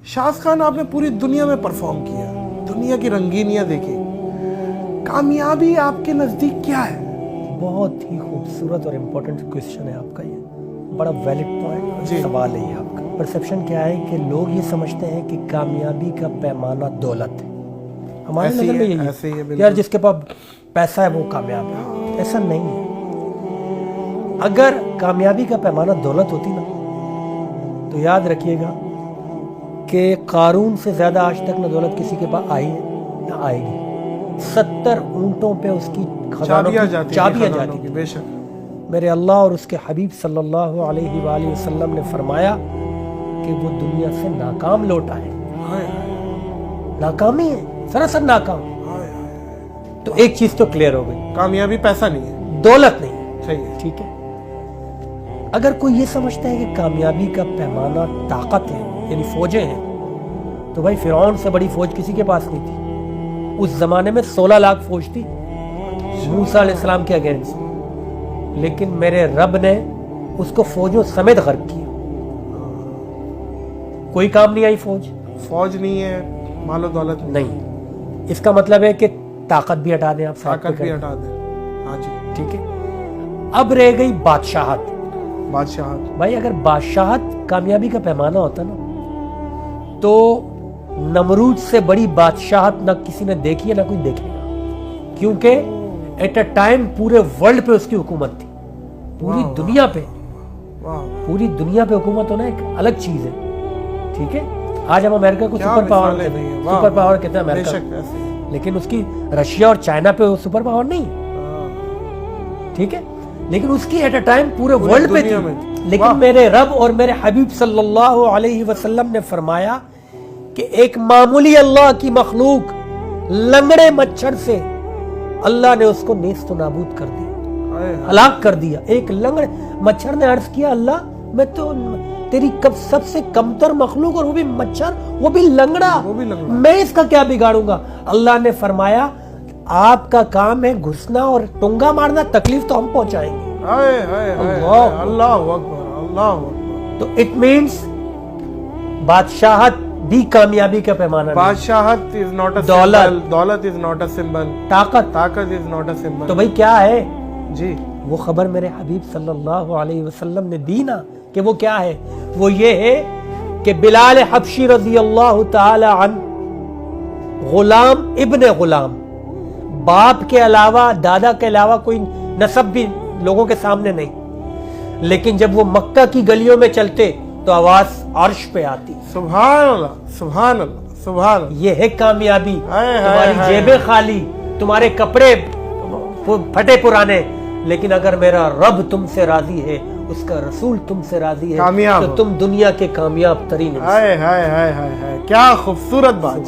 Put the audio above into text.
शाज़ खान आपने पूरी दुनिया में परफॉर्म किया, दुनिया की रंगीनियां देखी, कामयाबी आपके नज़दीक क्या है? बहुत ही खूबसूरत और इम्पोर्टेंट क्वेश्चन है आपका, ये बड़ा वैलिड पॉइंट सवाल है ये आपका। परसेप्शन क्या है कि लोग ये समझते हैं कि कामयाबी का पैमाना दौलत है। हमारे नज़र में यही है यार, जिसके पास पैसा है वो कामयाब है। ऐसा नहीं है। अगर कामयाबी का पैमाना दौलत होती ना, तो याद रखिएगा कि कारून से ज़्यादा आज तक ना दौलत किसी के पास आई है ना आएगी। 70 ऊँटों पे उसकी खजानों की चाबियाँ जाती थी। बेशक मेरे अल्लाह और उसके हबीब सल्लल्लाहु अलैहि वसल्लम ने फरमाया कि वो दुनिया से नाकाम लौट आए। नाकामी है, सरासर नाकाम। तो एक चीज तो क्लियर हो गई, कामयाबी पैसा नहीं है, दौलत नहीं है। सही है। ठीक है। अगर कोई ये समझता है कि कामयाबी का पैमाना ताकत है, यानी फौजें हैं, तो भाई फिरौन से बड़ी फौज किसी के पास नहीं थी। उस जमाने में 16 लाख फौज थी मूसा अलैहिस्सलाम के अगेंस्ट, लेकिन मेरे रब ने उसको फौजों समेत गर्क किया। कोई काम नहीं आई फौज नहीं है, मालो दौलत नहीं। इसका मतलब है कि ताकत भी हटा दें आप, ताकत भी हटा दें। हाँ जी, ठीक है। अब रह गई बादशाहत। भाई अगर बादशाहत कामयाबी का पैमाना होता ना, तो नमरूद से बड़ी बादशाहत ना किसी ने देखी है ना कोई देखेगा, क्योंकि एट अ टाइम पूरे वर्ल्ड पे उसकी हुकूमत थी, पूरी दुनिया पे। पूरी दुनिया पे हुकूमत होना एक अलग चीज है। ठीक है। आज हम अमेरिका को सुपर पावर कहते हैं अमेरिका, लेकिन उसकी रशिया और चाइना पे सुपर पावर नहीं। ठीक है। लेकिन उसकी एट अ टाइम पूरे वर्ल्ड पे थी। लेकिन मेरे रब और मेरे हबीब सल्लल्लाहु अलैहि वसल्लम ने फरमाया कि एक मामूली अल्लाह की मखलूक लंगड़े मच्छर से अल्लाह ने उसको नेस्त नाबूद कर दिया, हलाक कर दिया। एक लंगड़े मच्छर ने अर्ज किया, अल्लाह मैं तो तेरी सबसे कमतर मखलूक, और वो भी मच्छर, वो भी लंगड़ा, मैं इसका क्या बिगाड़ूंगा? अल्लाह ने फरमाया आपका काम है घुसना और टुंगा मारना, तकलीफ तो हम पहुंचाएंगे। अल्लाह अकबर। तो इट मीन्स बादशाहत भी कामयाबी का पैमाना। बादशाहत इज नॉट अ दौलत, दौलत इज नॉट अ सिंबल, ताकत इज नॉट अ सिंबल। तो भाई क्या है जी? वो खबर मेरे हबीब सल्लल्लाहु अलैहि वसल्लम ने दी ना, कि वो क्या है? वो ये है कि बिलाल हबशी रज़ी अल्लाह ताला अन्हु गुलाम इब्ने गुलाम, बाप के अलावा दादा के अलावा कोई नसब भी लोगों के सामने नहीं, लेकिन जब वो मक्का की गलियों में चलते तो आवाज अर्श पे आती। सुभान अल्लाह, सुभान अल्लाह, सुभान अल्लाह। ये है कामयाबी। तुम्हारी जेबें खाली, तुम्हारे कपड़े फटे पुराने, लेकिन अगर मेरा रब तुमसे राजी है, उसका रसूल तुमसे राजी है, तो तुम दुनिया के कामयाब तरीन। हाय हाय हाय हाय, क्या खूबसूरत बात।